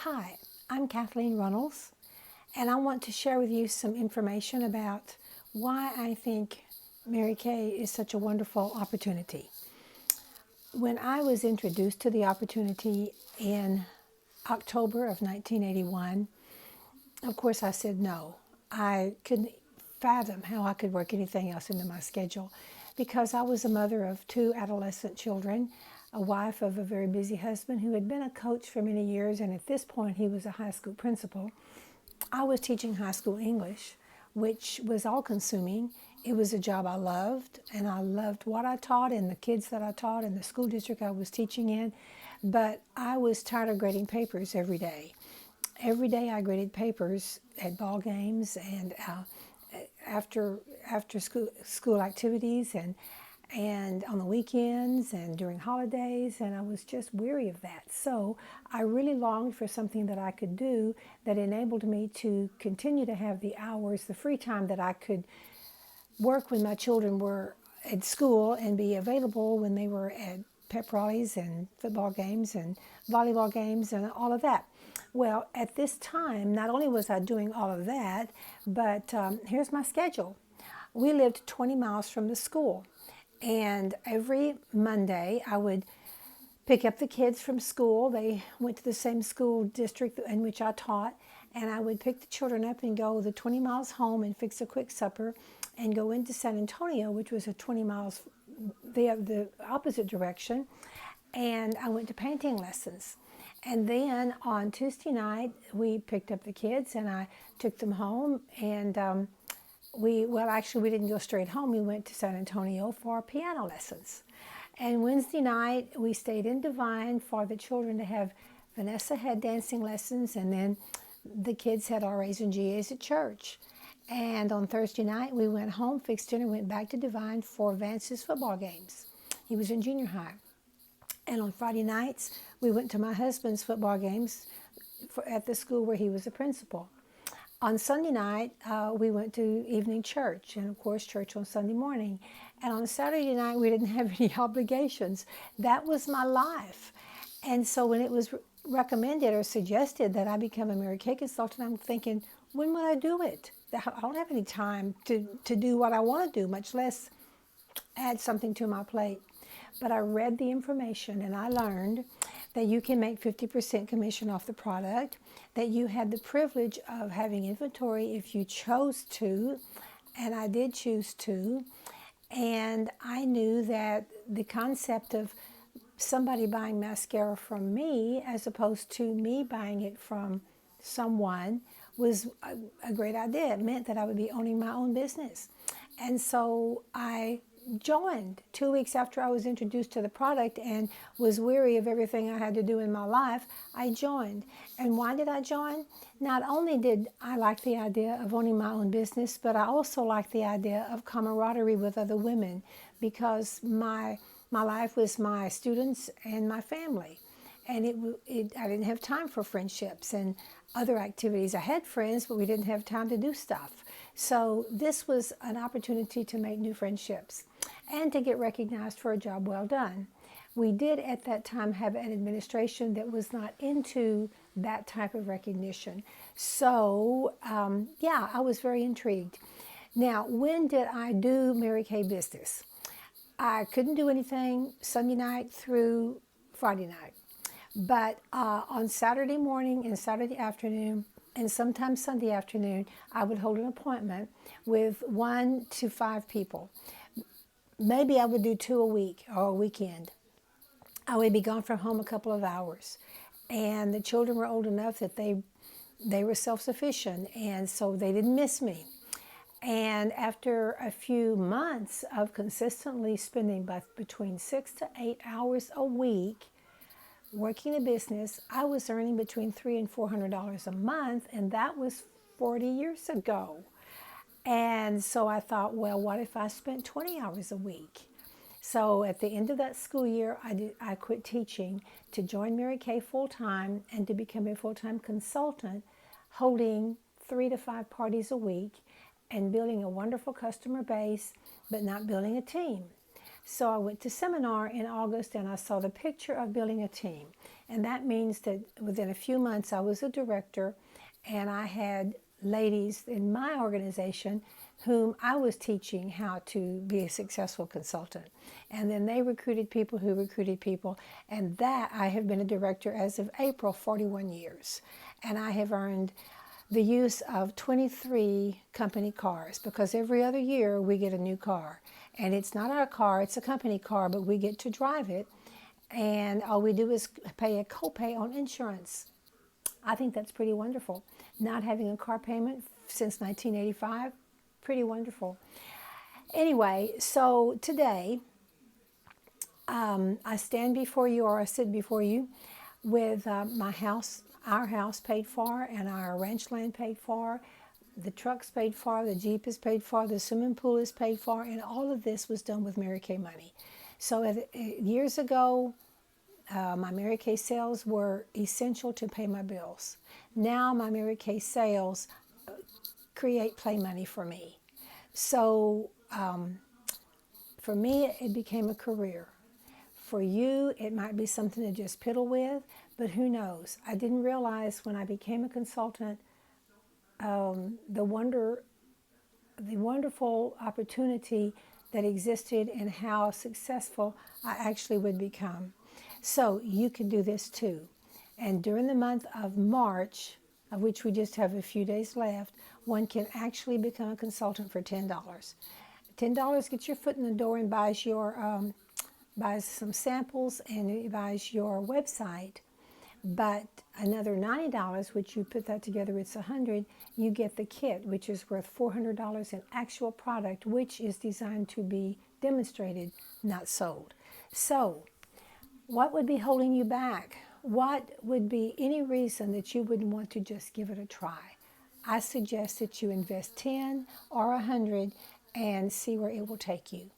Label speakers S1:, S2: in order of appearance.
S1: Hi, I'm Kathleen Runnels, and I want to share with you some information about why I think Mary Kay is such a wonderful opportunity. When I was introduced to the opportunity in October of 1981, of course I said no. I couldn't fathom how I could work anything else into my schedule because I was a mother of two adolescent children, a wife of a very busy husband who had been a coach for many years, and at this point he was a high school principal. I was teaching high school English, which was all consuming. It was a job I loved, and I loved what I taught and the kids that I taught and the school district I was teaching in. But I was tired of grading papers every day. Every day I graded papers at ball games and after school activities and on the weekends and during holidays, and I was just weary of that. So I really longed for something that I could do that enabled me to continue to have the hours, the free time that I could work when my children were at school and be available when they were at pep rallies and football games and volleyball games and all of that. Well, at this time, not only was I doing all of that, but here's my schedule. We lived 20 miles from the school, and every Monday I would pick up the kids from school. They went to the same school district in which I taught, and I would pick the children up and go the 20 miles home and fix a quick supper and go into San Antonio, which was a 20 miles the opposite direction, and I went to painting lessons. And then on Tuesday night, we picked up the kids and I took them home, and we didn't go straight home. We went to San Antonio for piano lessons. And Wednesday night, we stayed in Devine for the children to have. Vanessa had dancing lessons, and then the kids had RAs and GAs at church. And on Thursday night, we went home, fixed dinner, went back to Devine for Vance's football games. He was in junior high. And on Friday nights, we went to my husband's football games at the school where he was a principal. On Sunday night, we went to evening church, and of course, church on Sunday morning. And on Saturday night, we didn't have any obligations. That was my life. And so when it was recommended or suggested that I become a Mary Kay consultant, I'm thinking, when would I do it? I don't have any time to do what I want to do, much less add something to my plate. But I read the information and I learned that you can make 50% commission off the product, that you had the privilege of having inventory if you chose to, and I did choose to. And I knew that the concept of somebody buying mascara from me as opposed to me buying it from someone was a great idea. It meant that I would be owning my own business. And so I joined 2 weeks after I was introduced to the product and was weary of everything I had to do in my life. I joined. And why did I join? Not only did I like the idea of owning my own business, but I also liked the idea of camaraderie with other women, because my life was my students and my family. And I didn't have time for friendships and other activities. I had friends, but we didn't have time to do stuff. So this was an opportunity to make new friendships and to get recognized for a job well done. We did at that time have an administration that was not into that type of recognition. So I was very intrigued. Now, when did I do Mary Kay business? I couldn't do anything Sunday night through Friday night. But on Saturday morning and Saturday afternoon, and sometimes Sunday afternoon, I would hold an appointment with 1 to 5 people. Maybe I would do 2 a week or a weekend. I would be gone from home a couple of hours. And the children were old enough that they were self-sufficient, and so they didn't miss me. And after a few months of consistently spending between 6 to 8 hours a week working a business, I was earning between $300 and $400 a month, and that was 40 years ago. And so I thought, well, what if I spent 20 hours a week? So at the end of that school year, I quit teaching to join Mary Kay full-time and to become a full-time consultant, holding 3 to 5 parties a week and building a wonderful customer base, but not building a team. So I went to seminar in August and I saw the picture of building a team. And that means that within a few months, I was a director, and I had ladies in my organization whom I was teaching how to be a successful consultant. And then they recruited people who recruited people. And that I have been a director as of April, 41 years. And I have earned the use of 23 company cars, because every other year we get a new car. And it's not our car, it's a company car, but we get to drive it. And all we do is pay a copay on insurance. I think that's pretty wonderful. Not having a car payment since 1985, pretty wonderful. Anyway, so today I stand before you, or I sit before you, with my house, our house paid for, and our ranch land paid for. The truck's paid for, the Jeep is paid for, the swimming pool is paid for, and all of this was done with Mary Kay money. So years ago, my Mary Kay sales were essential to pay my bills. Now my Mary Kay sales create play money for me. So for me, it became a career. For you, it might be something to just piddle with, but who knows? I didn't realize when I became a consultant the wonderful opportunity that existed and how successful I actually would become. So you can do this too. And during the month of March, of which we just have a few days left, one can actually become a consultant for $10. $10 gets your foot in the door and buys some samples, and it buys your website. But another $90, which you put that together, it's $100. You get the kit, which is worth $400 in actual product, which is designed to be demonstrated, not sold. So, what would be holding you back? What would be any reason that you wouldn't want to just give it a try? I suggest that you invest 10 or 100 and see where it will take you.